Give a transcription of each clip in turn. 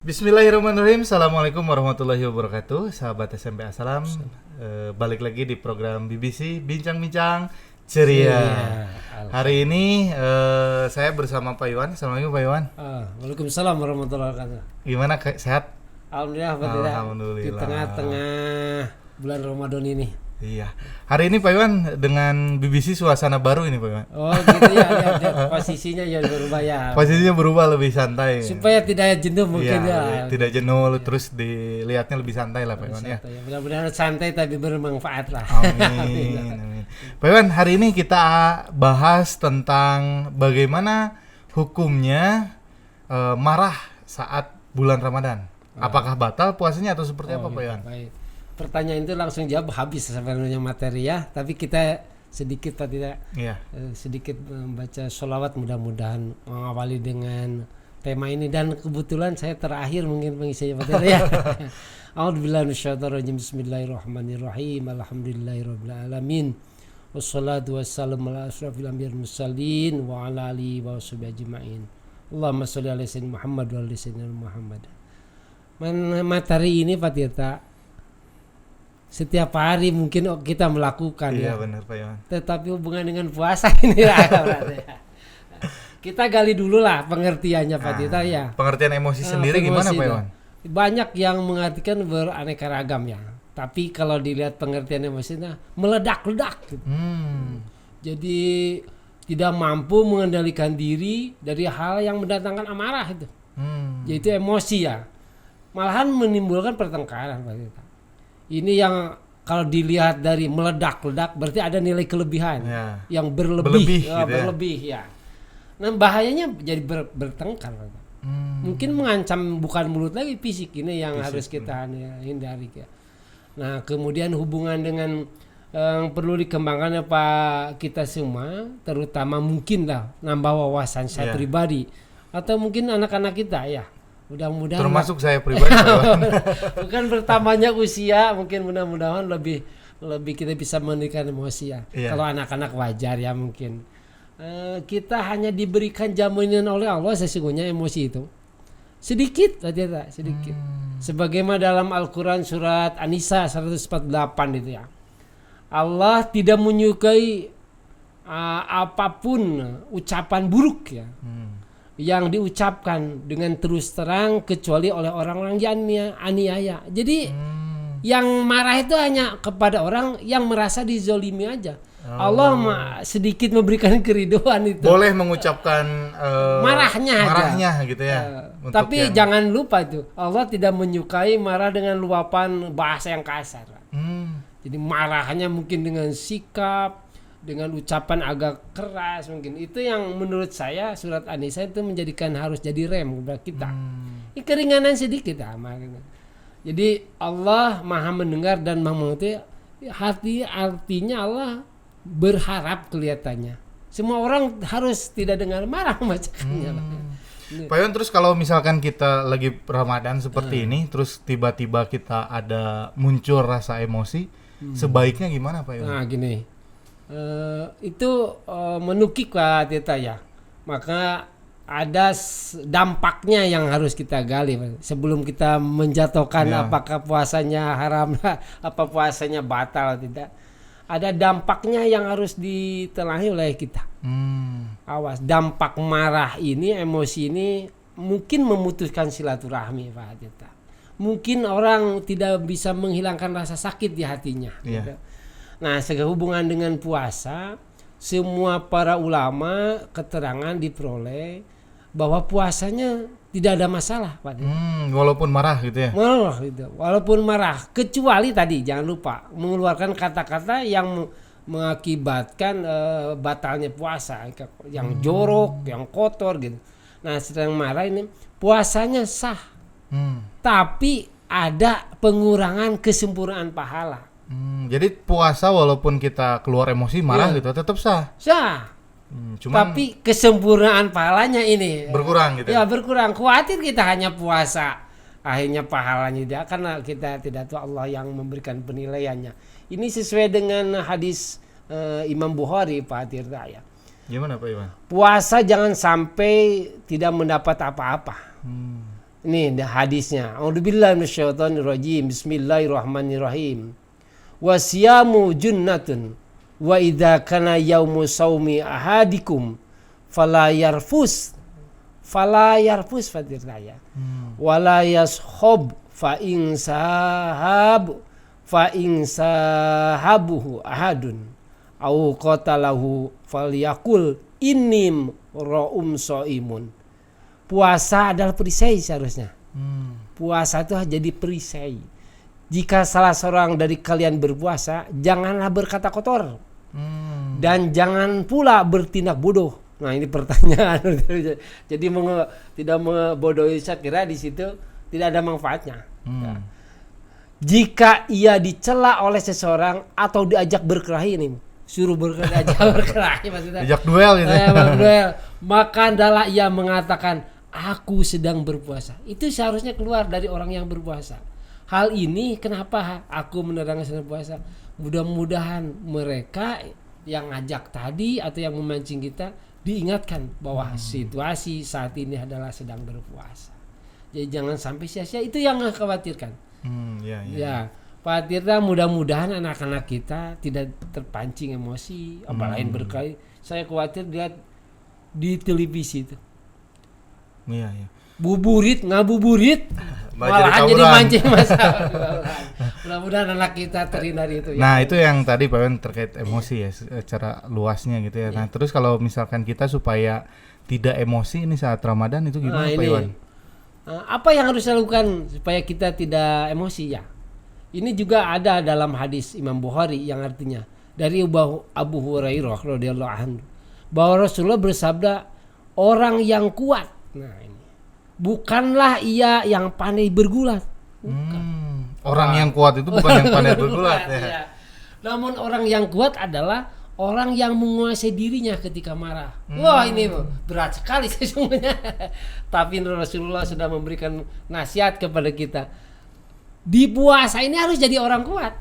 Bismillahirrahmanirrahim. Assalamualaikum warahmatullahi wabarakatuh. Sahabat SMP Assalam, balik lagi di program BBC Bincang-Bincang Ceria. Hari ini saya bersama Pak Iwan. Assalamualaikum Pak Iwan. Waalaikumsalam warahmatullahi wabarakatuh. Gimana, sehat? Alhamdulillah, Alhamdulillah. di tengah-tengah bulan Ramadan ini. Iya. Hari ini Pak Iwan dengan BBC suasana baru ini Pak Iwan. Oh gitu ya, posisinya ya berubah ya. Posisinya berubah lebih santai. Supaya tidak jenuh mungkin ya. Tidak jenuh, terus dilihatnya lebih santai lah Pak Iwan ya. Mudah-mudahan santai tapi bermanfaat lah. Amin. Amin. Pak Iwan, hari ini kita bahas tentang bagaimana hukumnya marah saat bulan Ramadan. Apakah batal puasanya atau seperti apa Pak Iwan? Baik. Pertanyaan itu langsung jawab habis sebenarnya materi ya, tapi kita sedikit Pak tidak sedikit membaca sholawat, mudah-mudahan mengawali dengan tema ini, dan kebetulan saya terakhir mungkin pengisinya Pak tidak ya. A'udzubillahi minasyaitonirrajim. Bismillahirrahmanirrahim. Alhamdulillahirabbil alamin. Wassalatu wassalamu ala asyrofil anbiya'i wal mursalin wa ala alihi wa washabihi ajmain. Allahumma sholli ala sayyidina Muhammad wa ala sayyidina Muhammad. Materi ini Pak Tirta setiap hari mungkin kita melakukan. Iya, ya. Benar Pak Iwan. Tetapi hubungan dengan puasa ini kita gali dulu lah pengertiannya Pak Tirta ya. Pengertian emosi sendiri gimana Pak Iwan? Banyak yang mengartikan beraneka ragam ya. Tapi kalau dilihat pengertian emosinya meledak-ledak gitu. Jadi tidak mampu mengendalikan diri dari hal yang mendatangkan amarah itu. Yaitu emosi ya. Malahan menimbulkan pertengkaran Pak Tirta. Ini yang kalau dilihat dari meledak-ledak berarti ada nilai kelebihan yang berlebih ya. Nah bahayanya jadi bertengkar. Mungkin mengancam bukan mulut lagi, fisik ini yang harus kita hindari ya. Nah kemudian hubungan dengan yang perlu dikembangkan Pak kita semua, terutama mungkin lah nambah wawasan saya pribadi atau mungkin anak-anak kita ya. Mudah-mudahan termasuk saya pribadi bukan pertamanya usia, mungkin mudah-mudahan lebih kita bisa mengendalikan emosi ya. Kalau anak-anak wajar ya mungkin kita hanya diberikan jaminan oleh Allah sesungguhnya emosi itu sedikit saja sedikit. Sebagaimana dalam Al-Quran surat An-Nisa 148 itu ya, Allah tidak menyukai apapun ucapan buruk ya yang diucapkan dengan terus terang kecuali oleh orang-orang yang aniaya. Jadi yang marah itu hanya kepada orang yang merasa dizolimi aja. Allah sedikit memberikan keriduan itu. Boleh mengucapkan marahnya gitu ya. Tapi jangan lupa itu Allah tidak menyukai marah dengan luapan bahasa yang kasar. Jadi marahnya mungkin dengan sikap, dengan ucapan agak keras mungkin. Itu yang menurut saya surat An-Nisa itu menjadikan harus jadi rem kepada kita. Ini keringanan sedikit Jadi Allah Maha mendengar dan Maha mengerti. Artinya Allah berharap kelihatannya. Semua orang harus tidak dengar marah membacakannya. Pak Iwan, terus kalau misalkan kita lagi Ramadan seperti ini, terus tiba-tiba kita ada muncul rasa emosi, sebaiknya gimana Pak Iwan? Nah gini, itu menukik Pak Tirta ya. Maka ada dampaknya yang harus kita gali sebelum kita menjatuhkan apakah puasanya haram, apa puasanya batal atau tidak. Ada dampaknya yang harus ditelanjur oleh kita. Awas, dampak marah ini, emosi ini mungkin memutuskan silaturahmi Pak Tirta. Mungkin orang tidak bisa menghilangkan rasa sakit di hatinya. Gitu. Nah, sehubungan dengan puasa, semua para ulama keterangan diperoleh bahwa puasanya tidak ada masalah, Pak. Walaupun marah gitu ya. Walaupun marah, kecuali tadi jangan lupa mengeluarkan kata-kata yang mengakibatkan batalnya puasa, yang jorok, yang kotor gitu. Nah, sedang marah ini puasanya sah. Tapi ada pengurangan kesempurnaan pahala. Jadi puasa walaupun kita keluar emosi marah gitu tetap sah. Cuman tapi kesempurnaan pahalanya ini berkurang gitu. Ya berkurang. Khawatir kita hanya puasa akhirnya pahalanya tidak, karena kita tidak tahu Allah yang memberikan penilaiannya. Ini sesuai dengan hadis Imam Bukhari Pak Tirta ya. Gimana Pak Iwan? Puasa jangan sampai tidak mendapat apa-apa. Ini hadisnya. A'udzubillahi minasyaitonirrajim. Bismillahirrahmanirrahim. Wasiyamu junnatun wa idza kana yaumu saumi ahadikum fala yarfus fatir saya. Wala yashab fa in sahabuhu ahadun au qatalahu falyakul innim ra'um shaimun. Puasa adalah perisai seharusnya. Puasa itu jadi perisai. Jika salah seorang dari kalian berpuasa, janganlah berkata kotor. Dan jangan pula bertindak bodoh. Nah, ini pertanyaan. Jadi tidak membodohi, saya kira di situ tidak ada manfaatnya. Ya. Jika ia dicela oleh seseorang atau diajak berkelahi, ini suruh berkelahi maksudnya. Ajak duel gitu. Duel. Maka adalah ia mengatakan, aku sedang berpuasa. Itu seharusnya keluar dari orang yang berpuasa. Hal ini kenapa aku menerangkan sedang puasa? Mudah-mudahan mereka yang ngajak tadi atau yang memancing kita diingatkan bahwa situasi saat ini adalah sedang berpuasa. Jadi jangan sampai sia-sia, itu yang khawatirkan. Ya, Pak Tirta, mudah-mudahan anak-anak kita tidak terpancing emosi, apalagi berkelahi. Saya khawatir lihat di televisi itu. Iya. Ngabuburit malah jadi mancing masalah. Mudah-mudahan anak kita terhindar itu. Nah, itu yang tadi Pak Iwan terkait emosi ya, secara luasnya gitu ya. Nah, terus kalau misalkan kita supaya tidak emosi ini saat Ramadan itu gimana Pak Iwan? Apa yang harus dilakukan supaya kita tidak emosi ya? Ini juga ada dalam hadis Imam Bukhari yang artinya dari Abu Hurairah radhiyallahu anhu bahwa Rasulullah bersabda, orang yang kuat, nah ini, bukanlah ia yang pandai bergulat. Orang yang kuat itu bukan yang pandai bergulat ya. Namun orang yang kuat adalah orang yang menguasai dirinya ketika marah. Wah, ini berat sekali sesungguhnya. Tapi Rasulullah sudah memberikan nasihat kepada kita. Di puasa ini harus jadi orang kuat.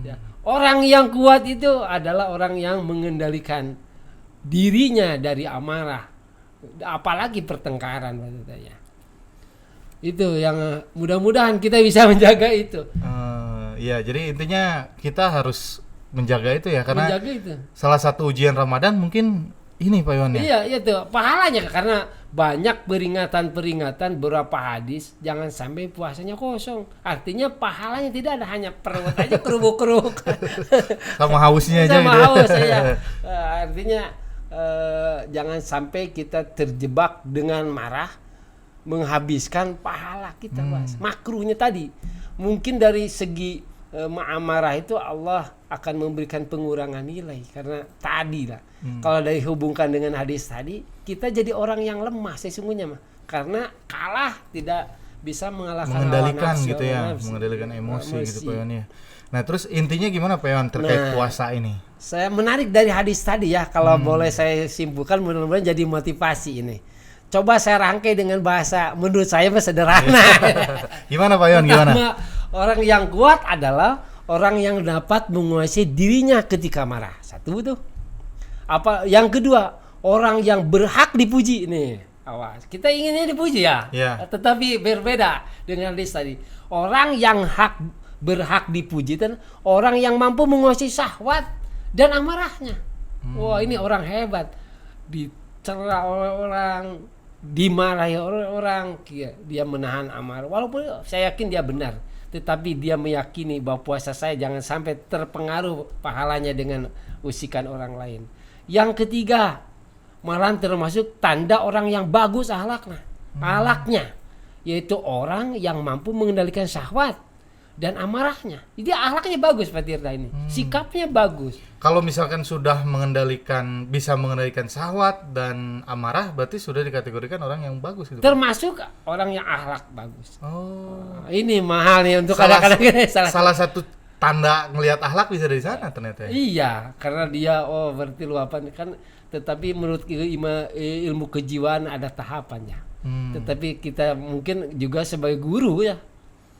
Ya. Orang yang kuat itu adalah orang yang mengendalikan dirinya dari amarah, apalagi pertengkaran maksudnya. Itu yang mudah-mudahan kita bisa menjaga itu. Ya, jadi intinya kita harus menjaga itu ya, karena itu. Salah satu ujian Ramadan mungkin ini Pak Iwan ya. Iya itu pahalanya, karena banyak peringatan beberapa hadis jangan sampai puasanya kosong. Artinya pahalanya tidak ada, hanya perut aja kerubuk-kerubuk. Sama hausnya aja. Sama haus ya. Artinya jangan sampai kita terjebak dengan marah menghabiskan pahala kita. Makruhnya tadi mungkin dari segi amarah itu Allah akan memberikan pengurangan nilai karena tadi lah. Kalau dari hubungkan dengan hadis tadi, kita jadi orang yang lemah sesungguhnya mah, karena kalah tidak bisa mengendalikan gitu ya, mengendalikan emosi gitu Pak Iwan ya. Nah, terus intinya gimana Pak Iwan terkait puasa ini? Saya menarik dari hadis tadi ya, kalau boleh saya simpulkan, mudah-mudahan jadi motivasi ini. Coba saya rangkai dengan bahasa menurut saya sederhana. Gimana Pak Iwan? Gimana? Orang yang kuat adalah orang yang dapat menguasai dirinya ketika marah. Satu tuh. Apa? Yang kedua, orang yang berhak dipuji nih. Awas, kita inginnya dipuji ya. Tetapi berbeda dengan hadis tadi. Orang yang berhak dipuji itu orang yang mampu menguasai syahwat dan amarahnya. Wah, ini orang hebat. Dicela oleh orang, dimarahi oleh orang, dia menahan amarah. Walaupun saya yakin dia benar, tetapi dia meyakini bahwa puasa saya jangan sampai terpengaruh pahalanya dengan usikan orang lain. Yang ketiga, malah termasuk tanda orang yang bagus akhlaknya, yaitu orang yang mampu mengendalikan syahwat dan amarahnya. Jadi akhlaknya bagus Pak Tirta ini, sikapnya bagus. Kalau misalkan sudah bisa mengendalikan syahwat dan amarah, berarti sudah dikategorikan orang yang bagus gitu. Termasuk orang yang akhlak bagus. Ini mahal nih untuk kadang-kadang salah satu tanda ngelihat akhlak bisa dari sana ternyata. Iya, karena dia berarti luapan kan. Tetapi menurut ilmu kejiwaan ada tahapannya. Tetapi kita mungkin juga sebagai guru ya,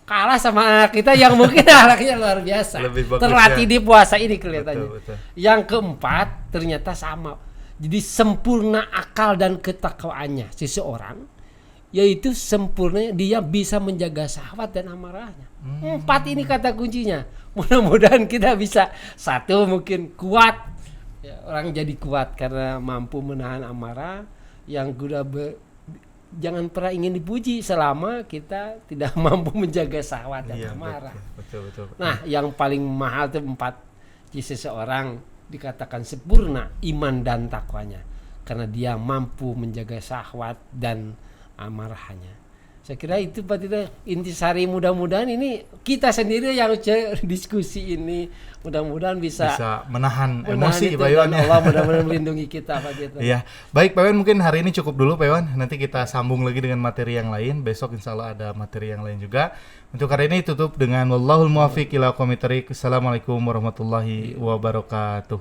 kalah sama anak kita yang mungkin anaknya luar biasa, terlatih di puasa ini kelihatannya. Betul. Yang keempat ternyata sama, jadi sempurna akal dan ketakwaannya seseorang yaitu sempurna dia bisa menjaga syahwat dan amarahnya. 4 ini kata kuncinya. Mudah-mudahan kita bisa, satu mungkin kuat, ya, orang jadi kuat karena mampu menahan amarah. Yang kedua jangan pernah ingin dipuji selama kita tidak mampu menjaga syahwat dan amarah. Betul. Nah, yang paling mahal itu 4 di seseorang dikatakan sempurna iman dan takwanya, karena dia mampu menjaga syahwat dan amarahnya. Saya kira itu Pak Tito intisari. Mudah-mudahan ini kita sendiri yang diskusi ini mudah-mudahan bisa menahan emosi Pak Iwan. Allah mudah-mudahan melindungi kita Pak Tito. Iya, baik Pak Iwan, mungkin hari ini cukup dulu Pak Iwan. Nanti kita sambung lagi dengan materi yang lain. Besok insya Allah ada materi yang lain juga. Untuk hari ini tutup dengan wallahul muwaffiq ila aqwamit thoriq. Assalamualaikum warahmatullahi wabarakatuh.